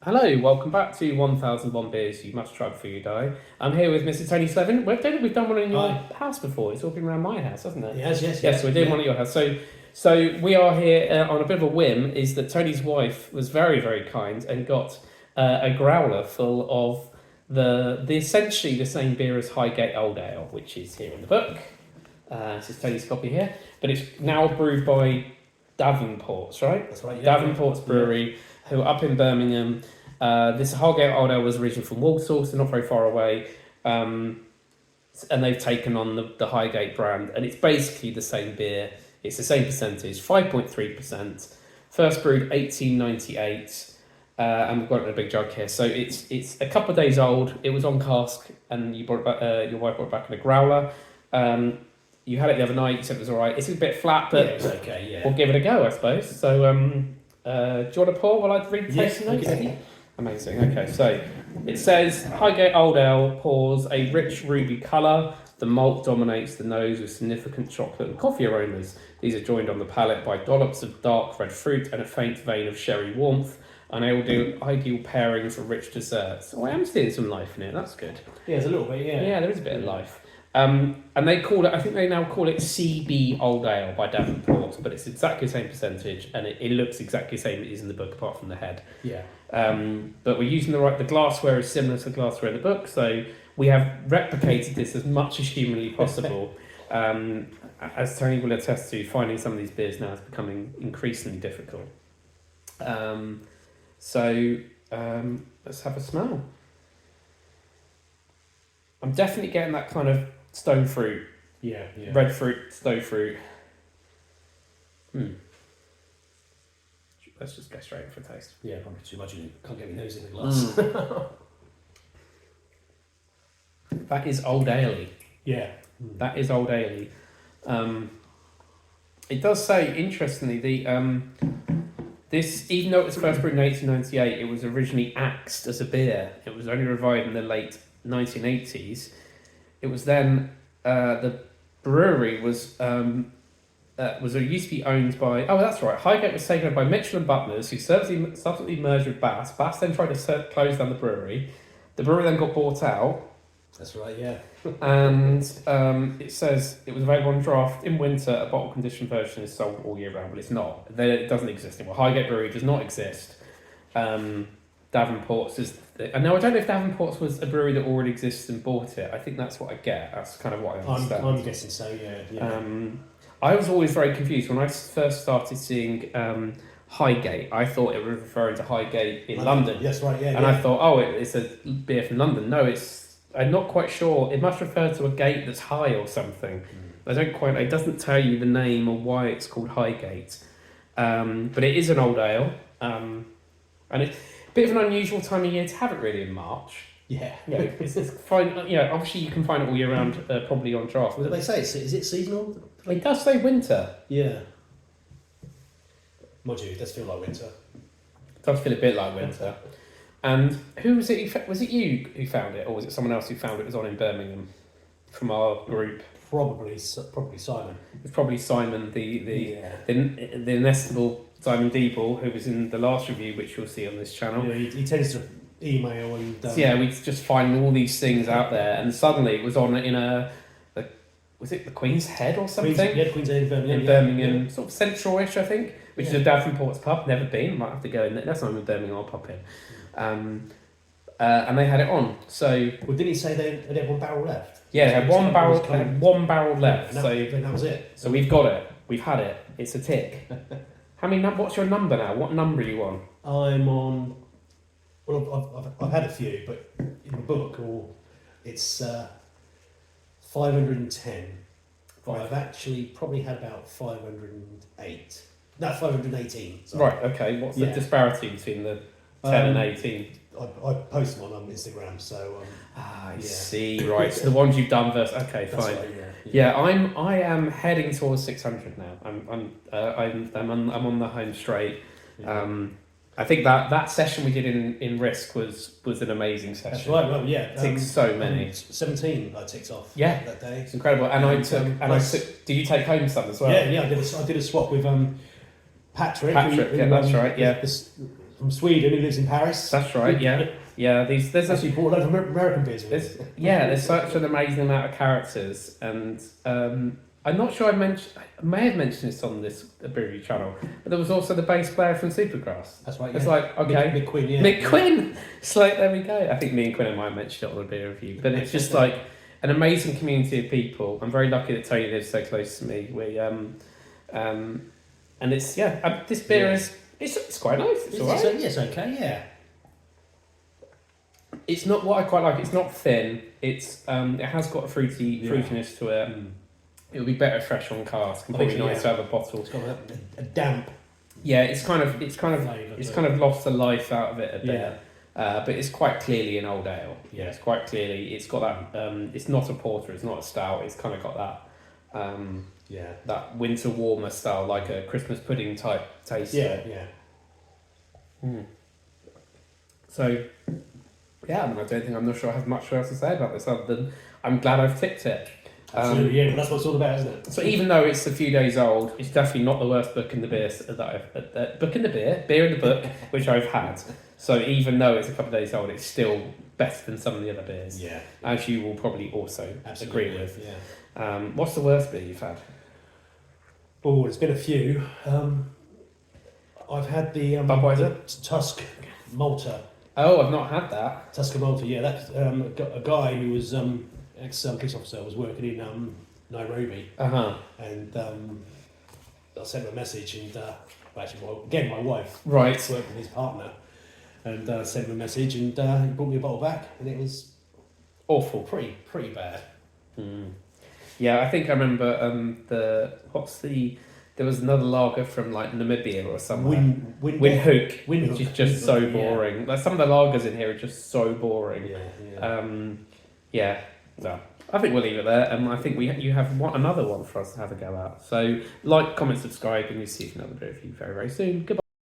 Hello, welcome back to 1001 Beers You Must Try Before You Die. I'm here with Mr. Tony Slevin. I don't think we've done one in your Hi. house before. It's all been around my house, hasn't it? Yes, yes, Yes, we're doing one at your house. So we are here on a bit of a whim. Is that Tony's wife was very, very kind and got a growler full of the essentially the same beer as Highgate Old Ale, which is here in the book. This is Tony's copy here, but it's now brewed by Davenport's, right? That's right. Yeah, Davenport's Brewery, who are up in Birmingham. This Highgate Old Ale was originally from Walsall, so not very far away. And they've taken on the Highgate brand, and it's basically the same beer. It's the same percentage, 5.3%. First brewed 1898, and we've got it in a big jug here. So it's a couple of days old. It was on cask, and you brought it back, your wife brought it back in a growler. You had it the other night. You said it was all right. It's a bit flat, but it's okay. Yeah, we'll give it a go, I suppose. So, do you want to pour while I read the tasting notes? Okay. Amazing. Okay, so it says Highgate Old Ale pours a rich ruby colour. The malt dominates the nose with significant chocolate and coffee aromas. These are joined on the palate by dollops of dark red fruit and a faint vein of sherry warmth. An ideal pairing for rich desserts. Oh, I am seeing some life in it. That's good. Yeah, there's a little bit. Yeah, there is a bit of life. And they call it, I think they now call it CB Old Ale by Davenport, but it's exactly the same percentage, and it looks exactly the same as it is in the book, apart from the head. Yeah. But we're using the glassware is similar to the glassware in the book, so we have replicated this as much as humanly possible. As Tony will attest to, finding some of these beers now is becoming increasingly difficult. Let's have a smell. I'm definitely getting that kind of stone fruit, Yeah. red fruit, stone fruit. Let's just go straight in for a taste. Yeah, probably too much. You can't get my nose in the glass. That is Old Ale. Yeah. That is Old Ale. It does say, interestingly, this, even though it was first brewed in 1898, it was originally axed as a beer. It was only revived in the late 1980s. It was then the brewery was used to be owned by, oh that's right, Highgate was taken over by Mitchell and Butlers, who subsequently merged with Bass. Bass then tried to close down the brewery. The brewery then got bought out. That's right. Yeah. And it says it was available on draft in winter. A bottle conditioned version is sold all year round, but it's not. It doesn't exist anymore. Highgate Brewery does not exist. Davenport's is. And now I don't know if Davenport's was a brewery that already exists and bought it. I think that's what I get. That's kind of what I understand. I'm guessing so. Yeah. I was always very confused when I first started seeing Highgate. I thought it was referring to Highgate in London. Yes, right. Yeah. And I thought, it's a beer from London. No, I'm not quite sure. It must refer to a gate that's high or something. I don't quite. It doesn't tell you the name or why it's called Highgate. But it is an old ale, and it's a bit of an unusual time of year to have it really in March. Yeah. It's fine. Obviously you can find it all year round, probably on draft. What did they say? Is it seasonal? It does say winter. Yeah. Mind you, it does feel like winter. It does feel a bit like winter. And who was it? Was it you who found it, or was it someone else who found it? It was on in Birmingham from our group. Probably Simon. It's probably Simon, the inestimable Simon Deeble, who was in the last review, which you'll see on this channel. Yeah, he tends to email and. We just find all these things out there, and suddenly it was on in was it the Queen's Head or something? Queen's Head in Birmingham. In Birmingham, sort of central-ish, I think, which is a Davenport's pub. Never been. Might have to go in there. That's not in Birmingham. I'll pop in. And they had it on. So. Well, didn't he say they had one barrel left? Yeah, they had one barrel. They had one barrel left. That was it. So we've got it. We've had it. It's a tick. How many? What's your number now? What number are you on? I'm on. Well, I've had a few, but in the book, it's 510. I've actually probably had about 508. No, 518. Sorry. Right. Okay. What's the disparity between the 10 and 18? I post them on Instagram, so. I see. Right. So the ones you've done versus. Okay, fine. Right, I am heading towards 600 now. I'm on the home straight. Yeah. I think that session we did in Risk was an amazing session. That's right. Well, yeah. Ticked so many. 17 I ticked off. Yeah. That day. It's incredible. And I took. Did you take home some as well? Yeah. I did a swap with Patrick. Patrick. That's right. Yeah. from Sweden who lives in Paris. That's right. Yeah, yeah. There's Actually bought a load of American beers with it. there's such an amazing amount of characters, and I'm not sure I may have mentioned this on this brewery channel, but there was also the bass player from Supergrass. That's right. It's Yeah. like, okay, Mick Quinn. Yeah. Mick Quinn. It's like, there we go. I think me and Quinn might have mentioned it on the beer review, but it's just like an amazing community of people. I'm very lucky that Tony lives so close to me. And it's this beer is it's quite nice. It's alright. Yes. Okay. Yeah. It's not what I quite like. It's not thin. It's it has got a fruitiness to it. It would be better fresh on cask, and probably nice to have a bottle. It's got a damp. Yeah, it's kind of lost the life out of it a bit. Yeah. But it's quite clearly an old ale. Yeah. It's quite clearly. It's got that. It's not a porter. It's not a stout. It's kind of got that. That winter warmer style, like a Christmas pudding type taste. Yeah. So, yeah, I'm not sure I have much else to say about this other than I'm glad I've ticked it. Absolutely, yeah, but that's what it's all about, isn't it? So even though it's a few days old, it's definitely not the worst book in the beer beer in the book, which I've had. So even though it's a couple of days old, it's still better than some of the other beers. Yeah. As you will probably also agree with. Yeah. What's the worst beer you've had? Oh, there's been a few. I've had the Budweiser? Tusk Malta. Oh, I've not had that. Tusk Malta, yeah. That's a guy who was ex-police officer, was working in Nairobi. And I sent him a message, and my wife Right. worked with his partner, and sent him a message, and he brought me a bottle back, and it was Awful. pretty bad. Yeah, I think I remember there was another lager from like Namibia or somewhere. Windhoek, which is just so boring. Yeah. Like some of the lagers in here are just so boring. Yeah. No, I think we'll leave it there. I think you have another one for us to have a go at. So like, comment, subscribe, and you'll see another beer review very, very soon. Goodbye.